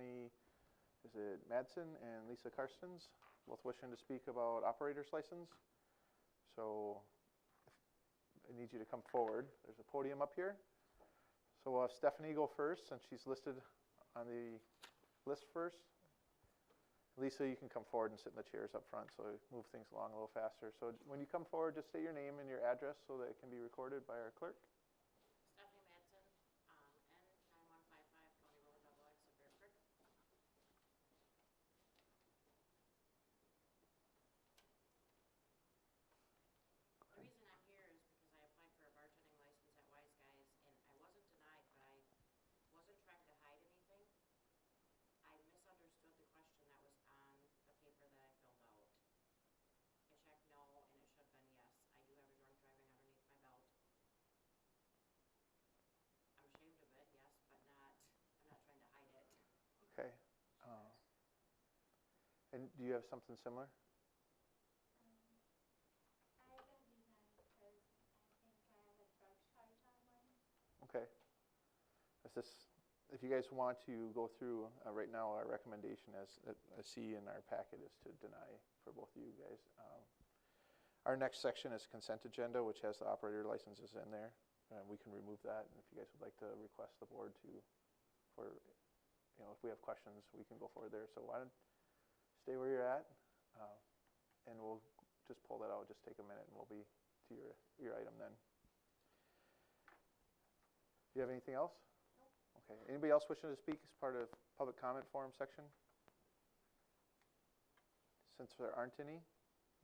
Stephanie, is it Madsen and Lisa Karstens, both wishing to speak about operator's license. So I need you to come forward. There's a podium up here. So we'll have Stephanie go first, since she's listed on the list first. Lisa, you can come forward and sit in the chairs up front, so move things along a little faster. So when you come forward, just state your name and your address so that it can be recorded by our clerk. Stephanie Madsen, N9155 County Road XX of Bear Creek. The reason I'm here is because I applied for a bartending license at Wise Guys, and I wasn't denied, but I wasn't trying to hide anything. I misunderstood the question that was on the paper that I filled out. I checked no, and it should have been yes. I do have a drunk driving underneath my belt. I'm ashamed of it, yes, but I'm not trying to hide it. Okay. And do you have something similar? I got denied because I think I have a drug charge on mine. Okay. If you guys want to go through, right now our recommendation as a C in our packet is to deny for both of you guys. Our next section is consent agenda, which has the operator licenses in there. We can remove that, and if you guys would like to request the board if we have questions, we can go forward there. So why don't stay where you're at, and we'll just pull that out. Just take a minute, and we'll be to your item then. Do you have anything else? Nope. Okay. Anybody else wishing to speak as part of public comment forum section? Since there aren't any,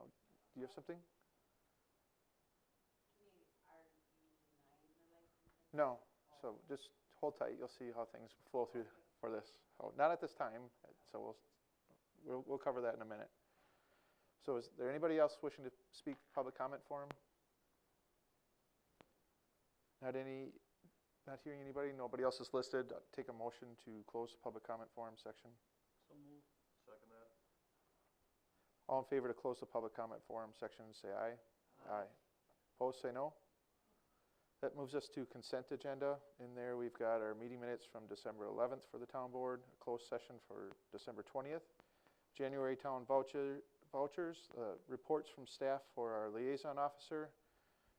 do you have something? Are you denying the license? No. So just hold tight. You'll see how things flow through for this. Oh, not at this time. So we'll cover that in a minute. So is there anybody else wishing to speak public comment forum? Not hearing anybody. Nobody else is listed. I'll take a motion to close the public comment forum section. So move. Second that. All in favor to close the public comment forum section, say aye. Aye. Opposed, say no. That moves us to consent agenda. In there we've got our meeting minutes from December 11th for the town board, a closed session for December 20th, January town vouchers, reports from staff for our liaison officer.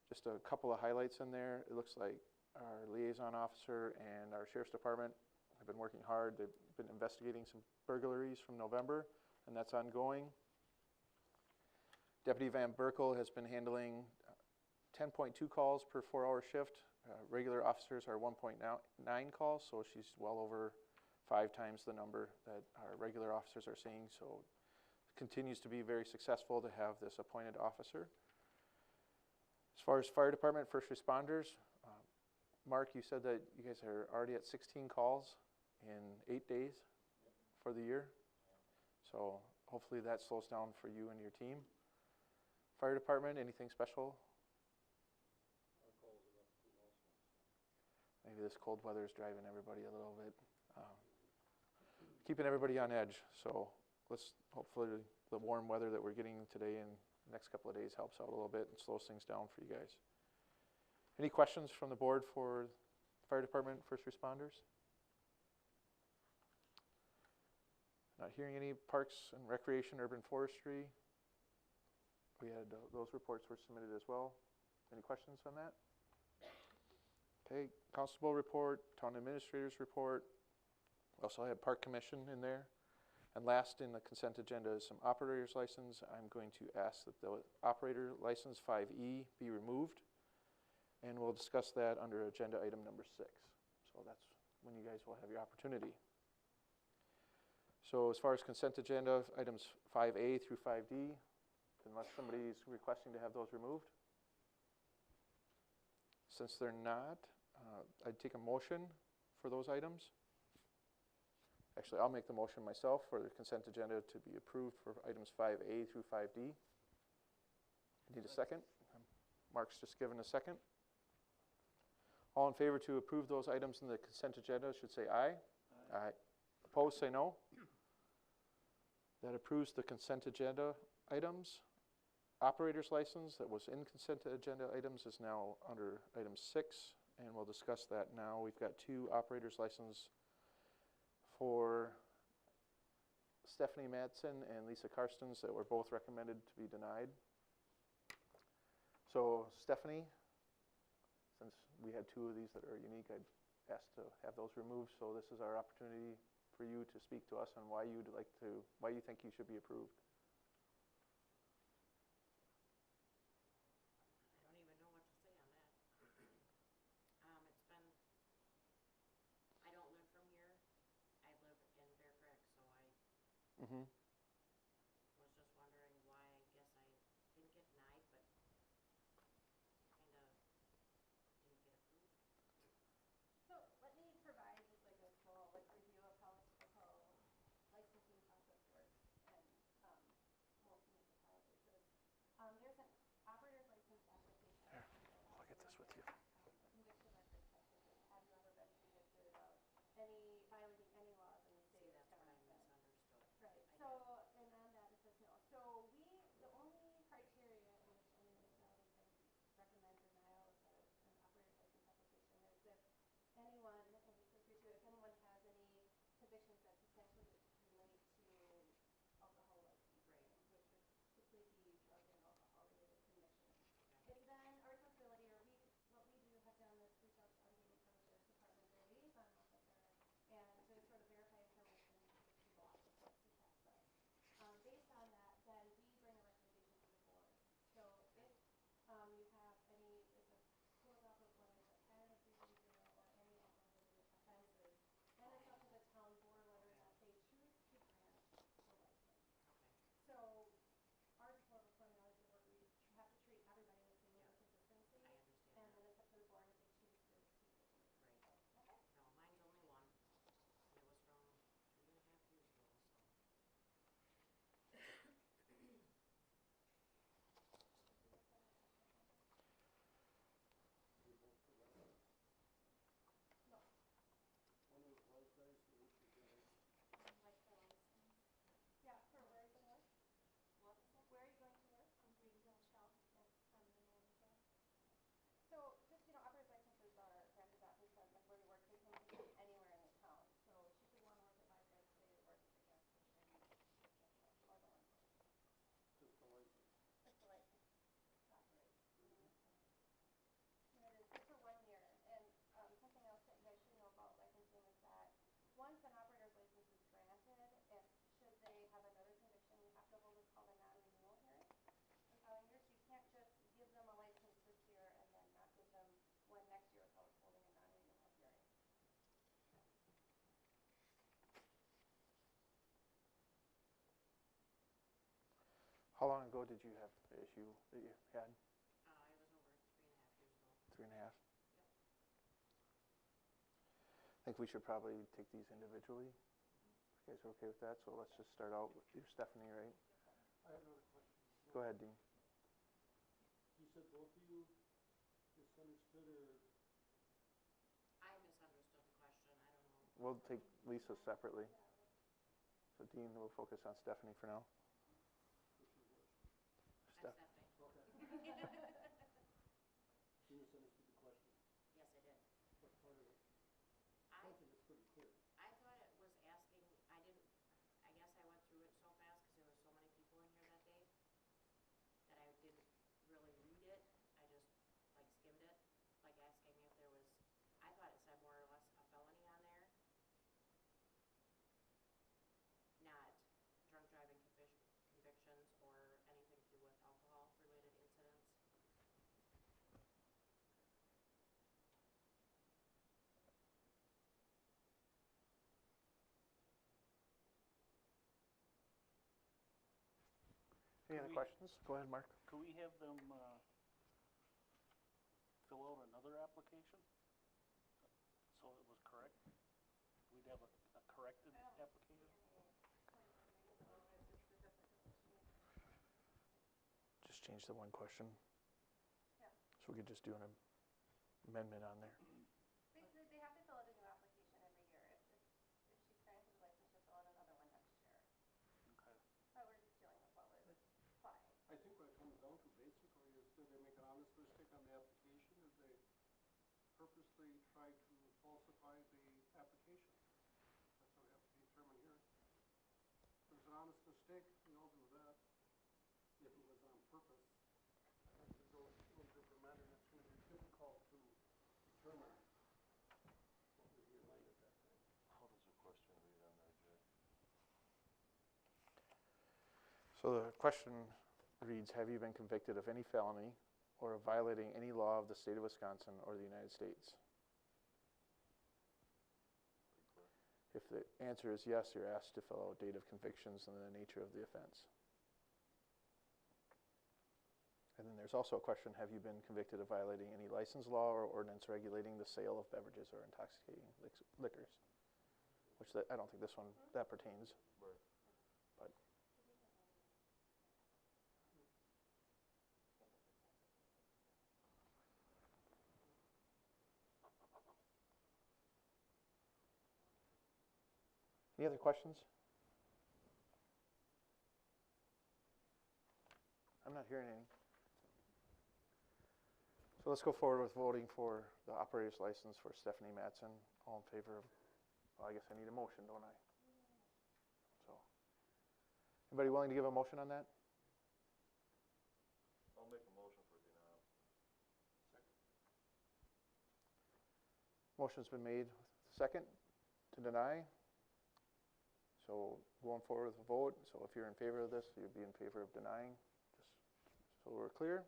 Just a couple of highlights in there. It looks like our liaison officer and our sheriff's department have been working hard. They've been investigating some burglaries from November, and that's ongoing. Deputy Van Berkel has been handling 10.2 calls per 4-hour shift. Regular officers are 1.9 calls, so she's well over 5 times the number that our regular officers are seeing. So it continues to be very successful to have this appointed officer. As far as fire department, first responders, Mark, you said that you guys are already at 16 calls in 8 days for the year. So hopefully that slows down for you and your team. Fire department, anything special? Our calls are up too also. Maybe this cold weather is driving everybody a little bit, keeping everybody on edge. So hopefully the warm weather that we're getting today and the next couple of days helps out a little bit and slows things down for you guys. Any questions from the board for fire department, first responders? Not hearing any. Parks and recreation, urban forestry. We had those reports were submitted as well. Any questions on that? Okay, constable report, town administrator's report. We also had park commission in there. And last in the consent agenda is some operator's license. I'm going to ask that the operator license 5E be removed. And we'll discuss that under agenda item number 6. So that's when you guys will have your opportunity. So as far as consent agenda, items 5A through 5D, unless somebody's requesting to have those removed. Since they're not, I'd take a motion for those items. Actually, I'll make the motion myself for the consent agenda to be approved for items 5A through 5D. Need a second? Mark's just given a second. All in favor to approve those items in the consent agenda should say aye. Aye. Aye. Opposed, say no. That approves the consent agenda items. Operator's license that was in consent agenda items is now under item 6, and we'll discuss that now. We've got 2 operator's licenses for Stephanie Madsen and Lisa Karstens that were both recommended to be denied. So Stephanie, since we had two of these that are unique, I'd ask to have those removed. So this is our opportunity for you to speak to us on why you think you should be approved. I don't even know what to say on that. It's been, I don't live from here. I live in Bear Creek, so I Mm-hmm. was just wondering why, I guess I didn't get denied, but kinda didn't get approved. So let me provide just like a small like review of how licensing process works in most municipalities. There's an operator's license application that you fill out. I'll get this with you. A conviction record check, which is have you ever been convicted of violating any laws in the See, state of that's what I Wisconsin? misunderstood. Right, I so, did. and on that it says no. So the only criteria in which any municipality can recommend denial of an operator's license application is if anyone, and it says here too, if anyone has any convictions that substantially relate to alcohol licensing, Right. which would typically be drug and alcohol related convictions. Okay. It's then our responsibility, or what we do have done is reach out to Allegheny County Sheriff's Department, their liaison officer, and to sort of verify information to law support the process. Based on that, then we bring a recommendation to the board. So if you have if a code officer has had a behavior or any alcohol-related offenses, then it's up to the town board whether or not they choose to grant the license. Okay. So ours is more of a formality where we have to treat everybody the same Yeah. with consistency. I understand And that. then it's up to the board if they choose to keep it. Right. So, okay. No, mine's only one, and it was from 3.5 years ago, so. We both for residents. No, One was Wise Guys, and which was the other? like the license. Yeah, for where are you going to work? What? Where are you going to work? Greenville Shell. Okay, I'm the manager. So just, operator's licenses are granted out based on like where you work. They can be anywhere in the town. So she could want to work at Wise Guys today or work at the gas station. More than one place. Just the license. Just the license to operate. And it is good for 1 year. And something else that you guys should know about licensing is that once an operator's license is granted, should they have another conviction, you have to hold what's called a non-renewal hearing the following year. So you can't just give them a license this year and then not give them one next year without holding a non-renewal hearing. How long ago did you have the issue that you had? It was over 3.5 years ago. 3.5? Yep. I think we should probably take these individually. You guys are okay with that? So let's just start out with you, Stephanie, right? I have another question. Go ahead, Dean. You said both of you misunderstood or? I misunderstood the question, I don't know. We'll take Lisa separately. So Dean, we'll focus on Stephanie for now. Which is which? I'm Steph- Stephanie. Okay. You misunderstood the question. Yes, I did. What part of it? I, Sounds like it's pretty clear. I thought it was asking, I guess I went through it so fast because there were so many people in here that day that I didn't really read it. I just like skimmed it, like asking if there was, I thought it said more or less a felony on there. Not drunk driving convictions or anything to do with alcohol related incidents. Any other questions? Go ahead, Mark. Could we have them fill out another application? So it was correct? We'd have a corrected application? Just change the one question. Yeah. So we could just do an amendment on there. Basically, they have to fill out a new application every year. If she's granted the license, she'll fill out another one next year. Okay. But we're just dealing with what was filed. I think what it comes down to basically is, did they make an honest mistake on the application? Did they purposely try to falsify the application? That's what we have to determine here. If there's an So the question reads, have you been convicted of any felony or of violating any law of the state of Wisconsin or the United States? If the answer is yes, you're asked to fill out date of convictions and the nature of the offense. And then there's also a question, have you been convicted of violating any license law or ordinance regulating the sale of beverages or intoxicating liquors? Which I don't think this one, that pertains. Right. But any other questions? I'm not hearing any. So let's go forward with voting for the operator's license for Stephanie Matson. All in favor of, well, I guess I need a motion, don't I? So, anybody willing to give a motion on that? I'll make a motion for denial. Motion's been made, second, to deny. So going forward with a vote. So if you're in favor of this, you'd be in favor of denying, just so we're clear.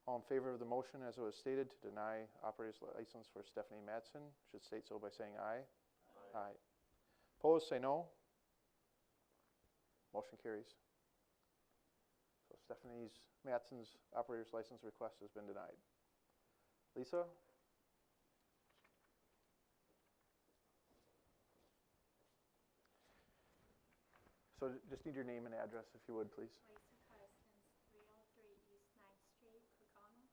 All in favor of the motion as it was stated to deny operator's license for Stephanie Matson should state so by saying aye. Aye. Opposed, say no. Motion carries. So Stephanie Matson's operator's license request has been denied. Lisa? So just need your name and address if you would, please. Lisa Carstens, 303 East 9th Street, Crocona.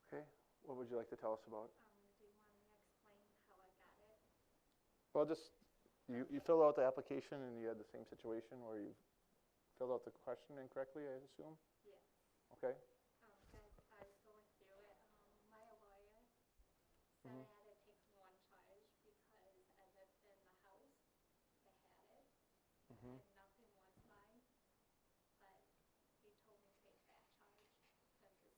Okay, what would you like to tell us about? Do you want me to explain how I got it? Well, just, you filled out the application and you had the same situation where you filled out the question incorrectly, I assume? Yes. Okay, As I was going through it, my lawyer said Mhm. I had to take one charge because I lived in the house, I had it, Mhm. and nothing was mine. But he told me to take that charge because it's the less.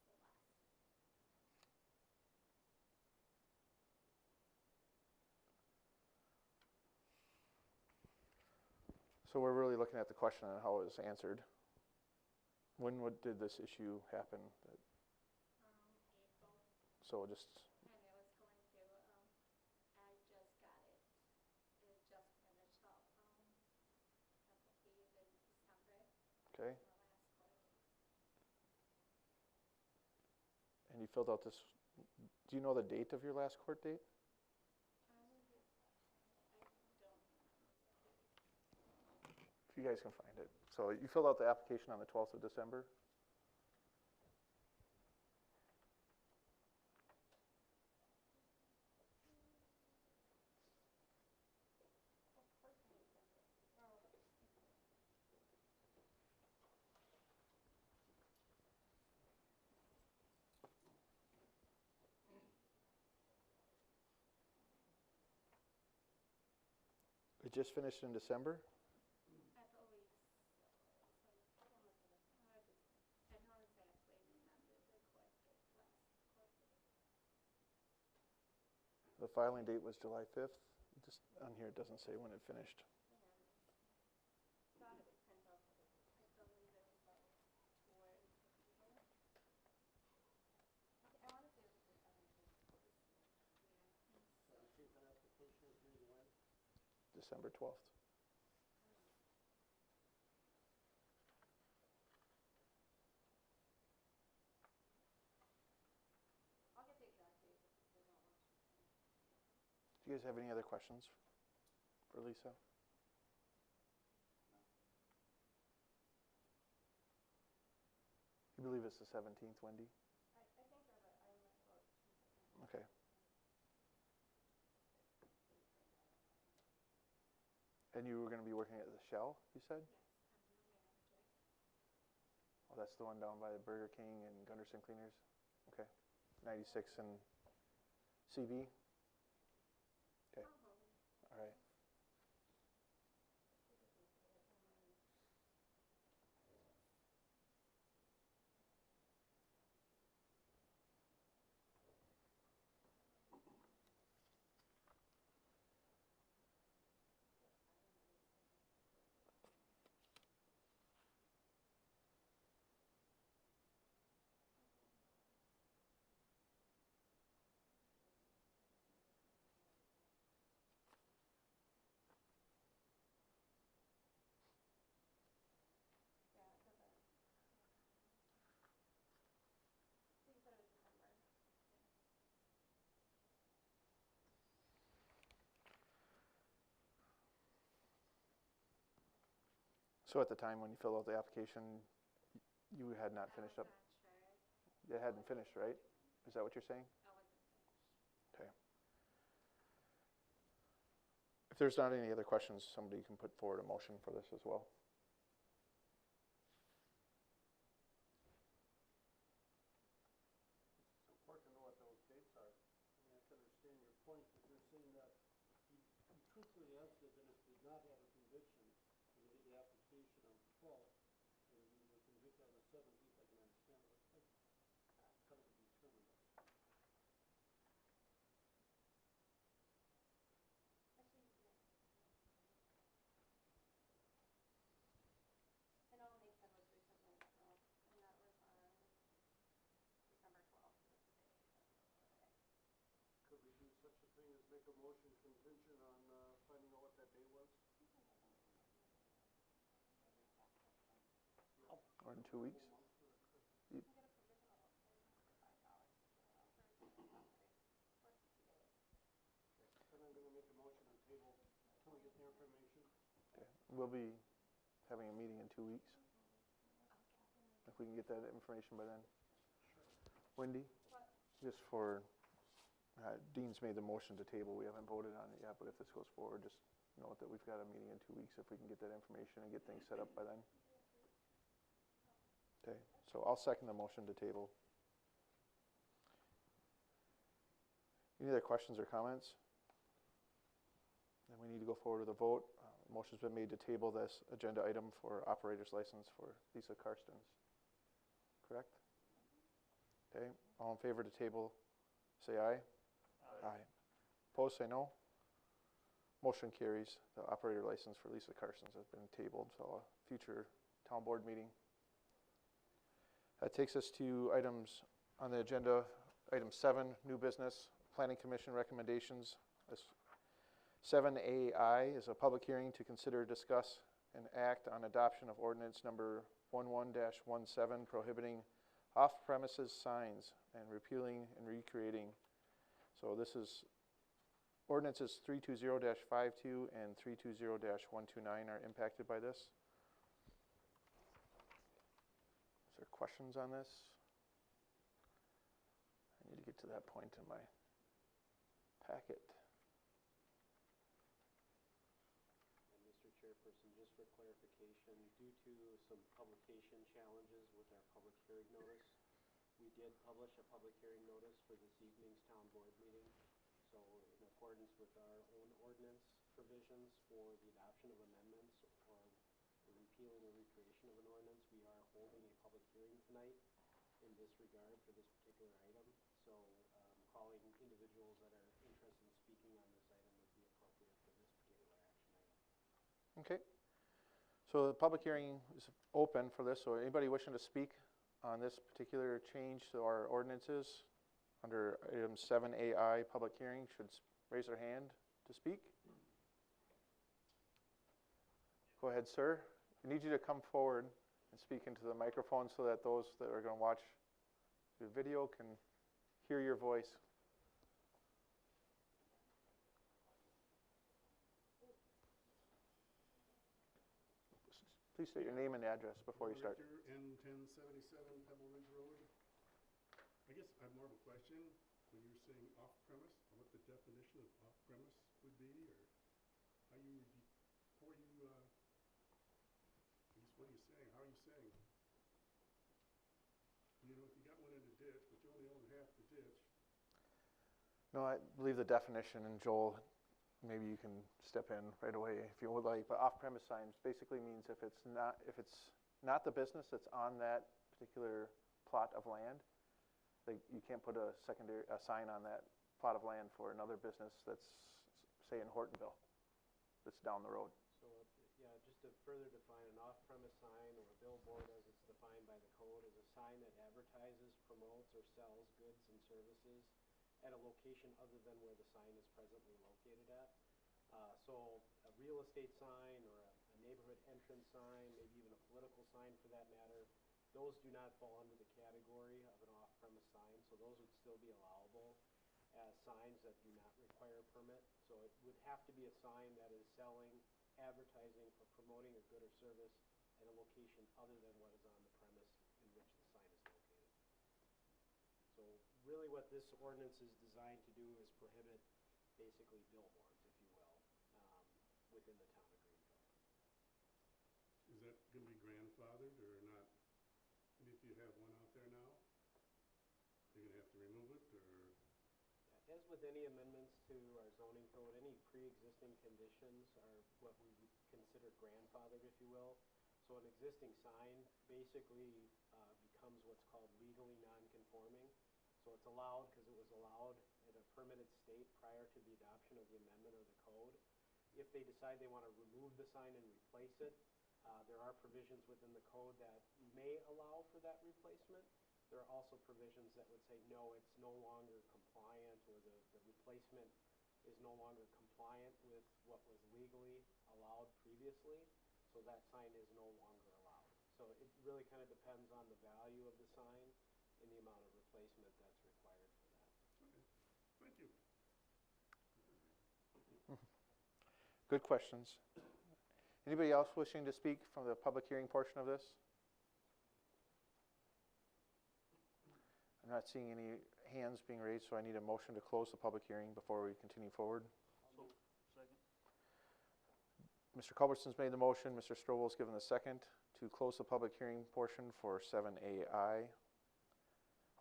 So we're really looking at the question and how it was answered. When did this issue happen? April, So just, and it was going through, I just got it. It just finished up, I believe in December. okay, My last court date. and you filled out this, do you know the date of your last court date? I don't remember. If you guys can find it. So you filled out the application on the 12th of December? It just finished in December? I believe so. I don't exactly remember the court date, last court date. The filing date was July 5th. Just on here, it doesn't say when it finished. Thought it would print out, I believe it was like towards the beginning. I want to say it was the 17th. Yeah. 17th an application was made when? December 12th. I'll get the exact date if they don't want to. Do you guys have any other questions for Lisa? You believe it's the 17th, Wendy? I think they're right, I might vote. Okay. And you were going to be working at the Shell, you said? Yes, I'm the manager. Oh, that's the one down by the Burger King and Gunderson Cleaners? Okay. 96 and CB? Okay. All right. So at the time when you filled out the application, you had not finished up? I was not sure. It hadn't finished, right? Is that what you're saying? I wasn't finished. Okay. If there's not any other questions, somebody can put forward a motion for this as well. It's important to know what those dates are. I mean, I can understand your point, but you're saying that you truthfully answered that if you did not have a conviction, and you did the application on the 12th, and you were convicted on the 17th, I can understand, but it's gotta be determined. Actually, no. I know Nathan was recently, so, and that was on December 12th was the day. Could we do such a thing as make a motion contingent on finding out what that day was? Or in 2 weeks? You can get a provisional license for $5 for 60 days. Then I'm gonna make a motion to table until we get the information. Okay. We'll be having a meeting in 2 weeks. If we can get that information by then. Wendy? What? Just for, Dean's made the motion to table. We haven't voted on it yet, but if this goes forward, just note that we've got a meeting in 2 weeks if we can get that information and get things set up by then. Okay, so I'll second the motion to table. Any other questions or comments? Then we need to go forward with a vote. Motion's been made to table this agenda item for operator's license for Lisa Karstens. Correct? Okay, all in favor to table, say aye. Aye. Opposed, say no. Motion carries. The operator license for Lisa Karstens has been tabled till a future town board meeting. That takes us to items on the agenda. Item 7, new business, Planning Commission recommendations. 7AI is a public hearing to consider, discuss, and act on adoption of ordinance number 11-17 prohibiting off-premises signs and repealing and recreating. So this is ordinances 320-52 and 320-129 are impacted by this. Is there questions on this? I need to get to that point in my packet. And Mr. Chairperson, just for clarification, due to some publication challenges with our public hearing notice, we did publish a public hearing notice for this evening's town board meeting. So in accordance with our own ordinance provisions for the adoption of amendments or the repealing or recreation of an ordinance, we are holding a public hearing tonight in this regard for this particular item. So calling individuals that are interested in speaking on this item would be appropriate for this particular action item. Okay. So the public hearing is open for this. So anybody wishing to speak on this particular change to our ordinances under item 7AI public hearing should raise their hand to speak. Go ahead, sir. I need you to come forward and speak into the microphone so that those that are going to watch the video can hear your voice. Please state your name and address before you start. Richter, N1077 Pebble Ridge Road. I guess I have more of a question. When you're saying off-premise, what the definition of off-premise would be, or how you would, before you, I guess what are you saying? How are you saying? You know, if you got one in a ditch, but you only own half the ditch. No, I believe the definition, and Joel, maybe you can step in right away if you would like, but off-premise signs basically means if it's not the business that's on that particular plot of land, like you can't put a sign on that plot of land for another business that's, say, in Hortonville, that's down the road. So, yeah, just to further define, an off-premise sign or a billboard as it's defined by the code is a sign that advertises, promotes, or sells goods and services at a location other than where the sign is presently located at. So a real estate sign or a neighborhood entrance sign, maybe even a political sign for that matter, those do not fall under the category of an off-premise sign, so those would still be allowable as signs that do not require a permit. So it would have to be a sign that is selling, advertising, or promoting a good or service at a location other than what is on the premise in which the sign is located. So really what this ordinance is designed to do is prohibit basically billboards, if you will, within the town of Greenville. Is that gonna be grandfathered or not? I mean, if you have one out there now, you're gonna have to remove it, or? As with any amendments to our zoning code, any pre-existing conditions are what we would consider grandfathered, if you will. So an existing sign basically becomes what's called legally non-conforming. So it's allowed because it was allowed at a permitted state prior to the adoption of the amendment or the code. If they decide they want to remove the sign and replace it, there are provisions within the code that may allow for that replacement. There are also provisions that would say, no, it's no longer compliant, or the replacement is no longer compliant with what was legally allowed previously, so that sign is no longer allowed. So it really kind of depends on the value of the sign and the amount of replacement that's required for that. Okay, thank you. Good questions. Anybody else wishing to speak from the public hearing portion of this? I'm not seeing any hands being raised, so I need a motion to close the public hearing before we continue forward. So, second. Mr. Culbertson's made the motion, Mr. Strobel's given the second to close the public hearing portion for 7AI.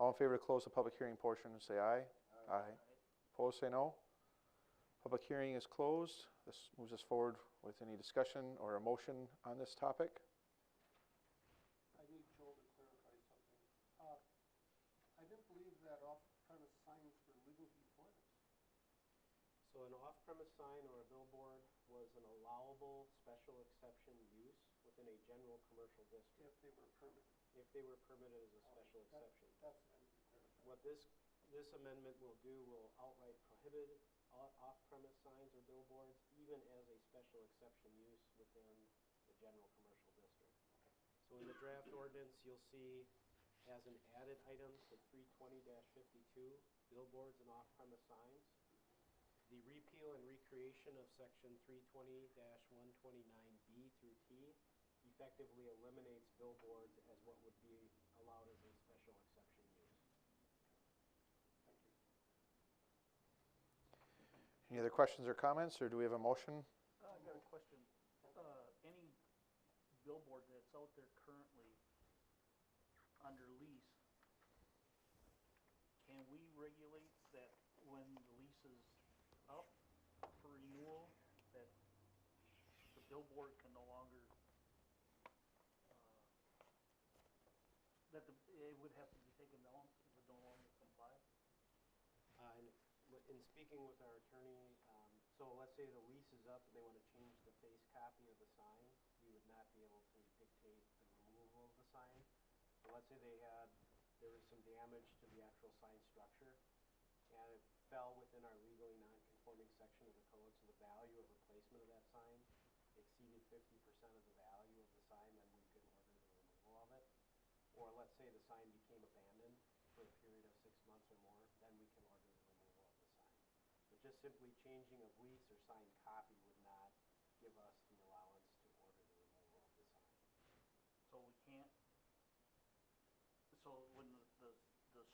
All in favor to close the public hearing portion, say aye. Aye. Opposed, say no. Public hearing is closed. This moves us forward with any discussion or a motion on this topic. I need Joel to clarify something. I didn't believe that off-premise signs were legal before this. So an off-premise sign or a billboard was an allowable special exception use within a general commercial district. If they were permitted. If they were permitted as a special exception. That's what I need to clarify. What this amendment will do will outright prohibit off-premise signs or billboards, even as a special exception use within the general commercial district. So in the draft ordinance, you'll see as an added item to 320-52, billboards and off-premise signs, the repeal and recreation of section 320-129B through T effectively eliminates billboards as what would be allowed as a special exception use. Any other questions or comments, or do we have a motion? I got a question. Any billboard that's out there currently under lease, can we regulate that when the lease is up for renewal, that the billboard can no longer, it would have to be taken down, it would no longer comply? In speaking with our attorney, so let's say the lease is up and they want to change the face copy of the sign, we would not be able to dictate the removal of the sign. So let's say there was some damage to the actual sign structure, and it fell within our legally non-conforming section of the code, so the value of replacement of that sign exceeded 50% of the value of the sign, then we could order the removal of it. Or let's say the sign became abandoned for a period of 6 months or more, then we can order the removal of the sign. But just simply changing of lease or sign copy would not give us the allowance to order the removal of the sign. So we can't, so when the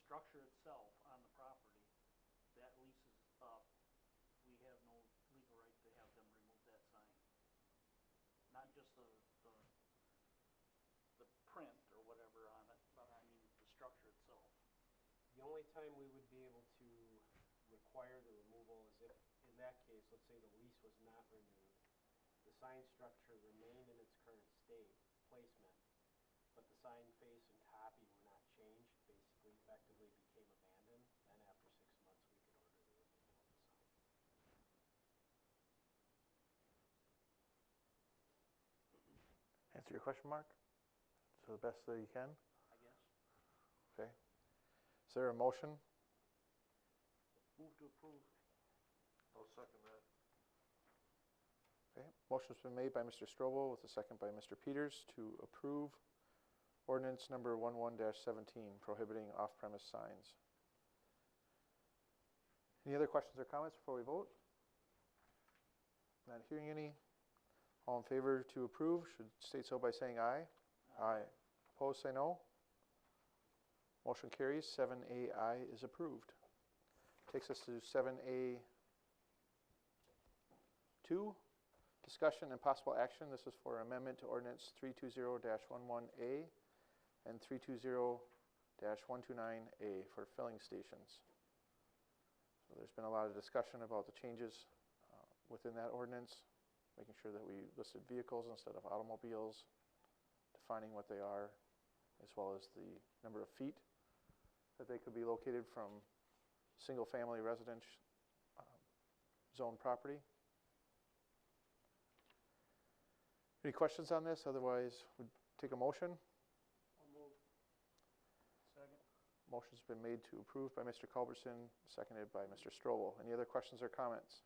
structure itself on the property, that lease is up, we have no legal right to have them remove that sign. Not just the print or whatever on it, but I mean the structure itself. The only time we would be able to require the removal is if, in that case, let's say the lease was not renewed, the sign structure remained in its current state, placement, but the sign face and copy were not changed, basically effectively became abandoned, then after 6 months we could order the removal of the sign. Answer your question, Mark? To the best that you can? I guess. Okay. Is there a motion? Move to approve. I'll second that. Okay. Motion's been made by Mr. Strobel with a second by Mr. Peters to approve ordinance number 11-17 prohibiting off-premise signs. Any other questions or comments before we vote? Not hearing any. All in favor to approve should state so by saying aye. Aye. Opposed, say no. Motion carries. 7AI is approved. Takes us to 7A2, discussion and possible action. This is for amendment to ordinance 320-11A and 320-129A for filling stations. So there's been a lot of discussion about the changes within that ordinance, making sure that we listed vehicles instead of automobiles, defining what they are, as well as the number of feet that they could be located from single-family residence zone property. Any questions on this? Otherwise, we'd take a motion. I'll move. Second. Motion's been made to approve by Mr. Culberson, seconded by Mr. Strobel. Any other questions or comments?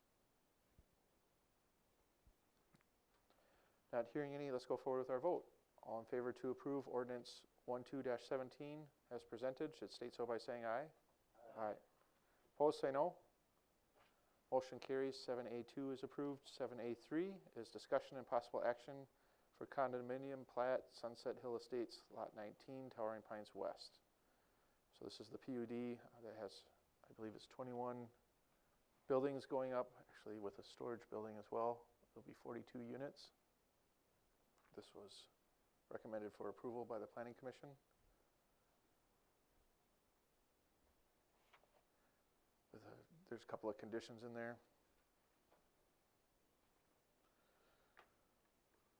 Not hearing any, let's go forward with our vote. All in favor to approve ordinance 12-17 as presented should state so by saying aye. Aye. Opposed, say no. Motion carries. 7A2 is approved. 7A3 is discussion and possible action for condominium plat, Sunset Hill Estates, Lot 19, Towering Pines West. So this is the PUD that has, I believe it's 21 buildings going up, actually with a storage building as well. There'll be 42 units. This was recommended for approval by the Planning Commission. There's a couple of conditions in there.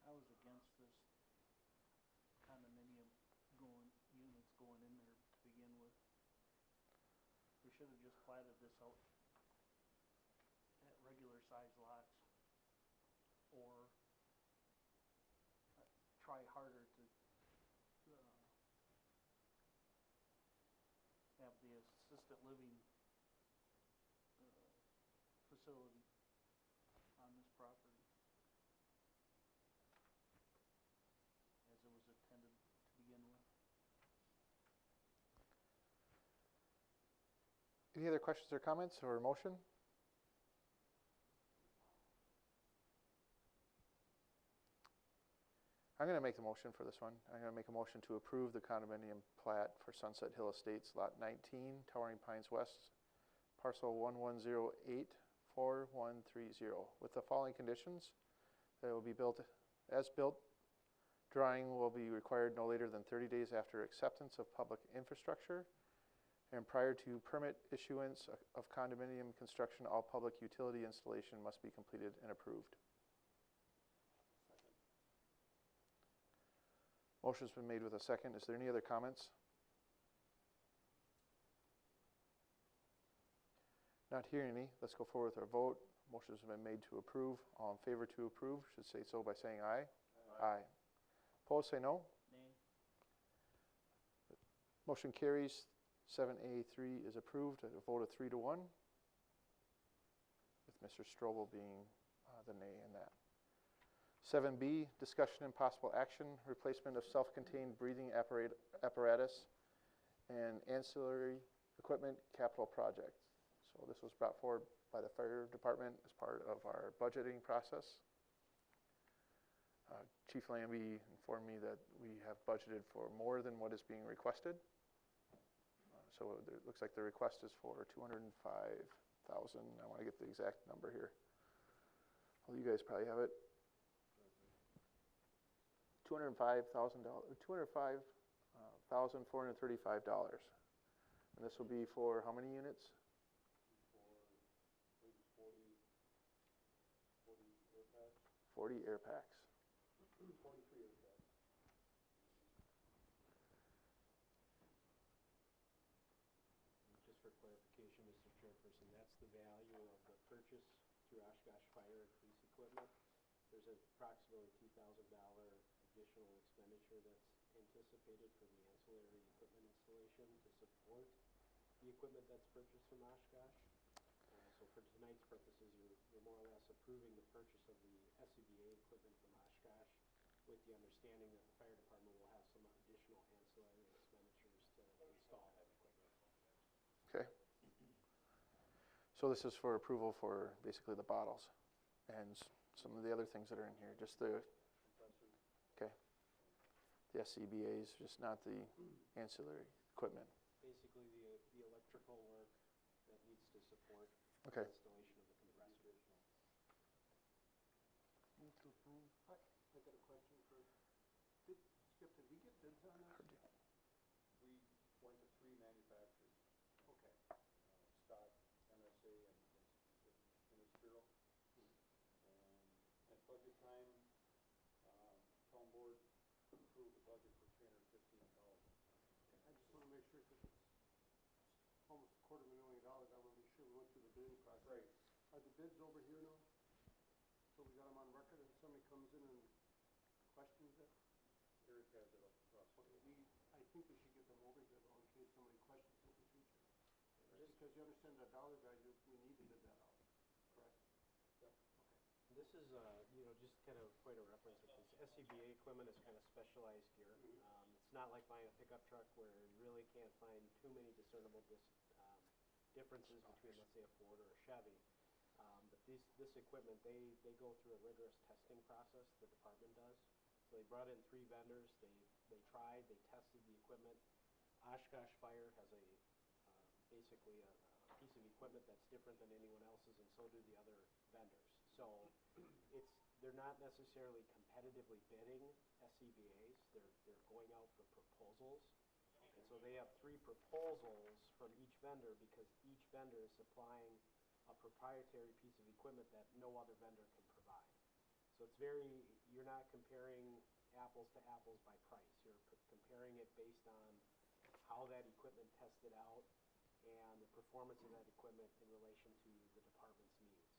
I was against this condominium units going in there to begin with. We should have just platted this out at regular size lots, or try harder to have the assisted living facility on this property as it was intended to begin with. Any other questions or comments or motion? I'm going to make the motion for this one. I'm going to make a motion to approve the condominium plat for Sunset Hill Estates, Lot 19, Towering Pines West, parcel 11084130, with the following conditions. That it will be built as built. Drawing will be required no later than 30 days after acceptance of public infrastructure. And prior to permit issuance of condominium construction, all public utility installation must be completed and approved. Motion's been made with a second. Is there any other comments? Not hearing any, let's go forward with our vote. Motion's been made to approve. All in favor to approve should say so by saying aye. Aye. Opposed, say no. Nay. Motion carries. 7A3 is approved at a vote of 3-1, with Mr. Strobel being the nay in that. 7B, discussion and possible action, replacement of self-contained breathing apparatus and ancillary equipment capital project. So this was brought forward by the fire department as part of our budgeting process. Chief Lambie informed me that we have budgeted for more than what is being requested. So it looks like the request is for $205,000. I want to get the exact number here. Well, you guys probably have it. $205,435. And this will be for how many units? For, I think it's 40 air packs. 43 air packs. Just for clarification, Mr. Chairperson, that's the value of the purchase through Oshkosh Fire and Police Equipment. There's approximately $2,000 additional expenditure that's anticipated for the ancillary equipment installation to support the equipment that's purchased from Oshkosh. So for tonight's purposes, you're more or less approving the purchase of the SCBA equipment from Oshkosh with the understanding that the fire department will have some additional ancillary expenditures to install that equipment. Okay. So this is for approval for basically the bottles and some of the other things that are in here, just the, compressors. okay. The SCBA's, just not the ancillary equipment. Basically, the electrical work that needs to support Okay. the installation of the compressor. Move to approve. I got a question first. Skip, did we get bids on this? We went to 3 manufacturers, Okay. Scott, MSA, and Ministerial. And at budget time, town board approved the budget for $315,000. I just wanna make sure, cause it's almost $250,000, I wanna make sure we went through the bidding process. Right. Are the bids over here now? So we got them on record, and somebody comes in and questions it? Eric has it up for us. Okay, I think we should get them over here though, in case somebody questions it in the future. Just- Because you understand the dollar value, we need to bid that out, correct? Yep. Okay. This is, just kind of point of reference with this SCBA equipment is kind of specialized gear. It's not like buying a pickup truck where you really can't find too many discernible differences between, let's say, a Ford or a Chevy. But this equipment, they go through a rigorous testing process, the department does. So they brought in 3 vendors, they tried, they tested the equipment. Oshkosh Fire has basically a piece of equipment that's different than anyone else's, and so do the other vendors. So they're not necessarily competitively bidding SCBA's, they're going out for proposals. And so they have 3 proposals from each vendor because each vendor is supplying a proprietary piece of equipment that no other vendor can provide. So you're not comparing apples to apples by price. You're comparing it based on how that equipment tested out and the performance of that equipment in relation to the department's needs.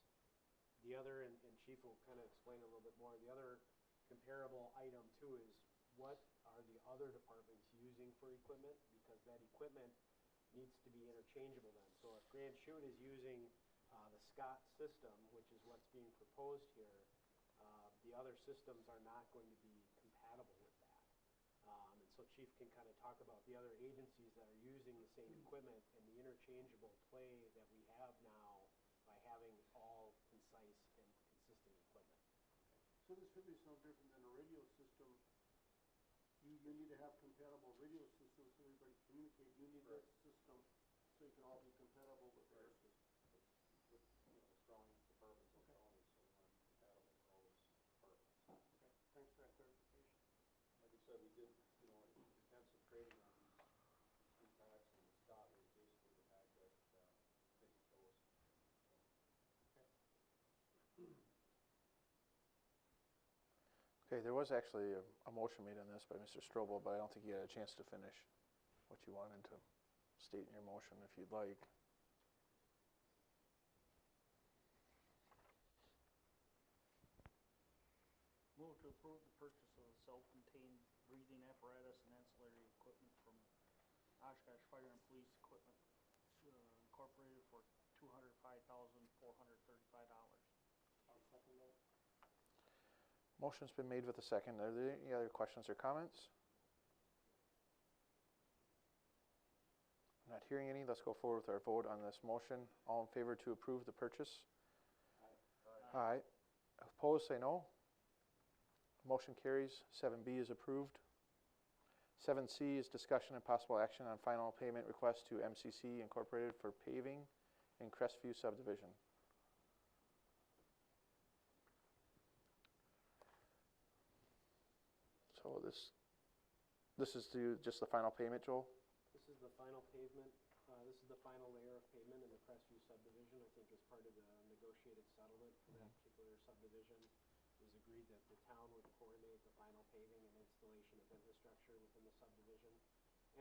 The other, and Chief will kind of explain a little bit more, the other comparable item too is what are the other departments using for equipment? Because that equipment needs to be interchangeable then. So if Grand Chute is using the Scott system, which is what's being proposed here, the other systems are not going to be compatible with that. And so Chief can kind of talk about the other agencies that are using the same equipment and the interchangeable play that we have now by having all concise and consistent equipment. So this really is no different than a radio system. You need to have compatible radio systems so everybody can communicate. You need this system so you can all be compatible with their system. With, strong departments and Okay. counties, so we want to be compatible with all those departments. Okay, thanks for that clarification. Like I said, we did, intensive training on these 3 packs, and Scott was basically the pack that I think he chose. Okay, there was actually a motion made on this by Mr. Strobel, but I don't think you had a chance to finish what you wanted to state in your motion if you'd like. Move to approve the purchase of self-contained breathing apparatus and ancillary equipment from Oshkosh Fire and Police Equipment Incorporated for $205,435. I'll second that. Motion's been made with a second. Are there any other questions or comments? I'm not hearing any. Let's go forward with our vote on this motion. All in favor to approve the purchase? Aye. Opposed, say no. Motion carries. 7B is approved. 7C is discussion and possible action on final payment request to MCC Incorporated for paving in Crestview subdivision. So this is just the final payment, Joel? This is the final pavement, this is the final layer of pavement in the Crestview subdivision, I think as part of the negotiated settlement for that particular subdivision. It was agreed that the town would coordinate the final paving and installation of infrastructure within the subdivision.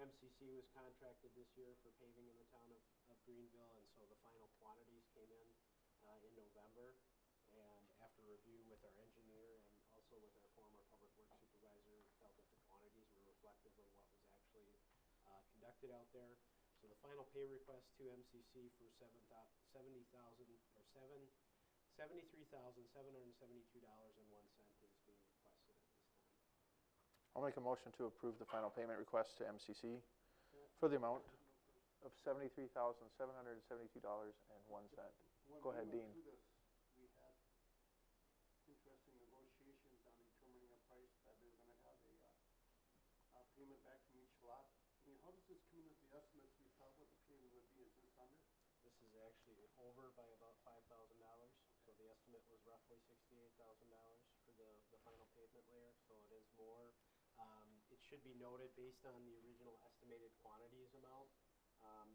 MCC was contracted this year for paving in the town of Greenville, and so the final quantities came in November. And after review with our engineer and also with our former public works supervisor, we felt that the quantities were reflective of what was actually conducted out there. So the final pay request to MCC for $73,772.01 is being requested at this time. I'll make a motion to approve the final payment request to MCC for the amount of $73,772.01. Go ahead, Dean. When we went through this, we had over by about $5,000. So the estimate was roughly $68,000 for the final pavement layer, so it is more. It should be noted, based on the original estimated quantities amount,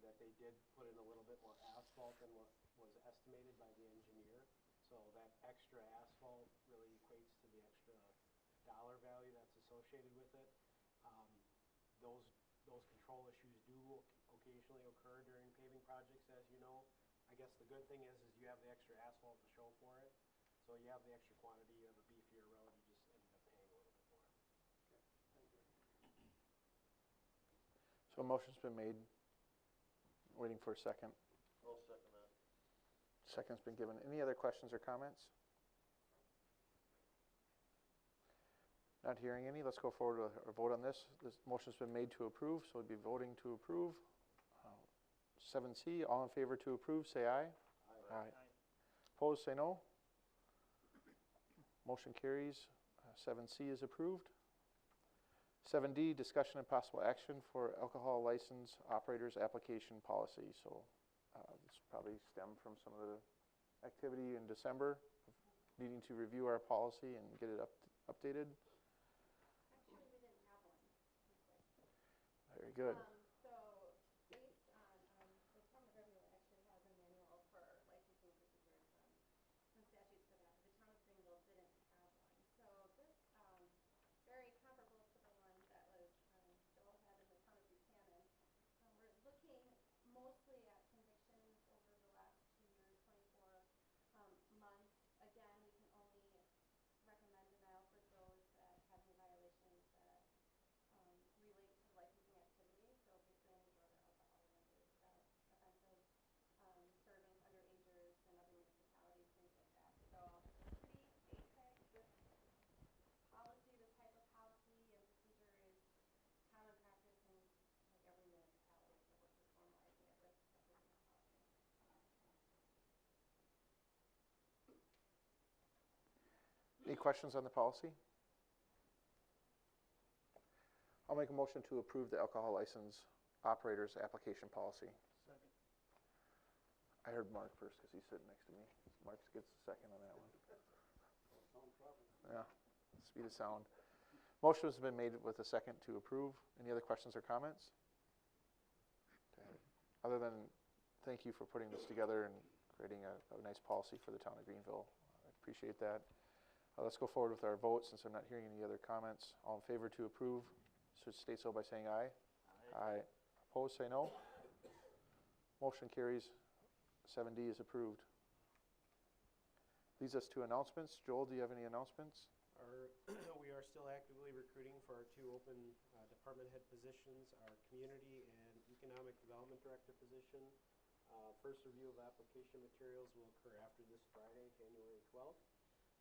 that they did put in a little bit more asphalt than what was estimated by the engineer. So that extra asphalt really equates to the extra dollar value that's associated with it. Those control issues do occasionally occur during paving projects, as you know. I guess the good thing is you have the extra asphalt to show for it. So you have the extra quantity, you have a beefier road, you just ended up paying a little bit more. Thank you. So a motion's been made, waiting for a second. I'll second that. Second's been given. Any other questions or comments? Not hearing any. Let's go forward with our vote on this. This motion's been made to approve, so we'd be voting to approve. 7C, all in favor to approve, say aye. Aye. Opposed, say no. Motion carries. 7C is approved. 7D, discussion and possible action for alcohol license operators application policy. So this probably stemmed from some of the activity in December, needing to review our policy and get it updated. Actually, we didn't have one. Very good. So based on, the Department of Revenue actually has a manual for licensing procedures and statutes for that. The town of Greenville didn't have one. So this, very comparable to the one that was, Joel had in the town of Buchanan. We're looking mostly at convictions over the last 2 years, 24 months. Again, we can only recommend denial for those that have any violations that relate to licensing activity. So basically any drug or alcohol related offenses, serving underagers in other municipalities, things like that. So pretty basic. This policy, this type of policy and procedure is common practice in like every municipality. So we're just formalizing it with approving that policy. Any questions on the policy? I'll make a motion to approve the alcohol license operators application policy. Second. I heard Mark first because he's sitting next to me. Mark gets the second on that one. Sound problem. Yeah, speed of sound. Motion has been made with a second to approve. Any other questions or comments? Okay. Other than thank you for putting this together and creating a nice policy for the town of Greenville. I appreciate that. Let's go forward with our vote since I'm not hearing any other comments. All in favor to approve, should state so by saying aye. Aye. Opposed, say no. Motion carries. 7D is approved. Leads us to announcements. Joel, do you have any announcements? We are still actively recruiting for our 2 open department head positions, our community and economic development director position. First review of application materials will occur after this Friday, January 12th.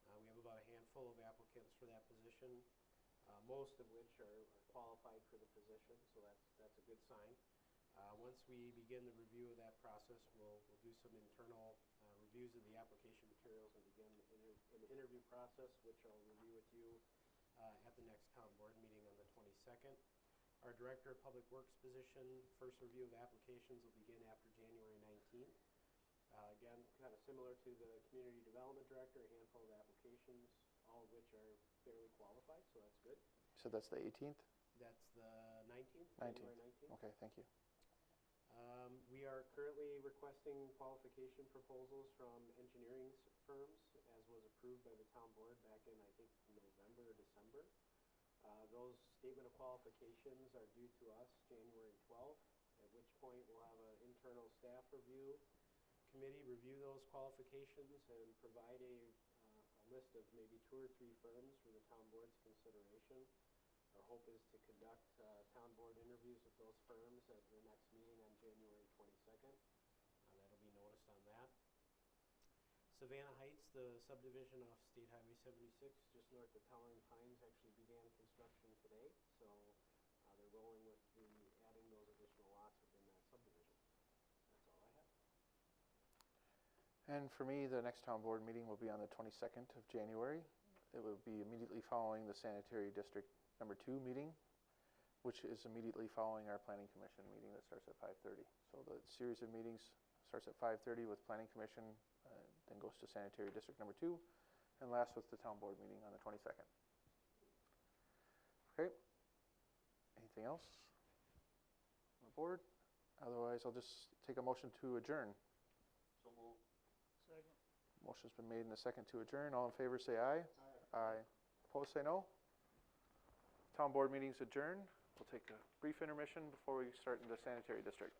We have about a handful of applicants for that position, most of which are qualified for the position, so that's a good sign. Once we begin the review of that process, we'll do some internal reviews of the application materials and begin an interview process, which I'll review with you at the next town board meeting on the 22nd. Our Director of Public Works position, first review of applications will begin after January 19th. Again, kind of similar to the Community Development Director, a handful of applications, all of which are fairly qualified, so that's good. So that's the 18th? That's the 19th, 19th. January 19th. Okay, thank you. We are currently requesting qualification proposals from engineering firms, as was approved by the town board back in, I think, November or December. Those statement of qualifications are due to us January 12th, at which point we'll have an internal staff review committee review those qualifications and provide a list of maybe 2 or 3 firms for the town board's consideration. Our hope is to conduct town board interviews with those firms at the next meeting on January 22nd. That'll be noticed on that. Savannah Heights, the subdivision off State Highway 76, just north of Towering Pines, actually began construction today. So they're rolling with adding those additional lots within that subdivision. That's all I have. And for me, the next town board meeting will be on the 22nd of January. It will be immediately following the Sanitary District number 2 meeting, which is immediately following our Planning Commission meeting that starts at 5:30. So the series of meetings starts at 5:30 with Planning Commission, then goes to Sanitary District Number 2, and last with the Town Board meeting on the 22nd. Okay. Anything else on the board? Otherwise, I'll just take a motion to adjourn. So move. Second. Motion's been made and a second to adjourn. All in favor say aye. Aye. Opposed say no. Town Board meeting's adjourned. We'll take a brief intermission before we start into Sanitary District.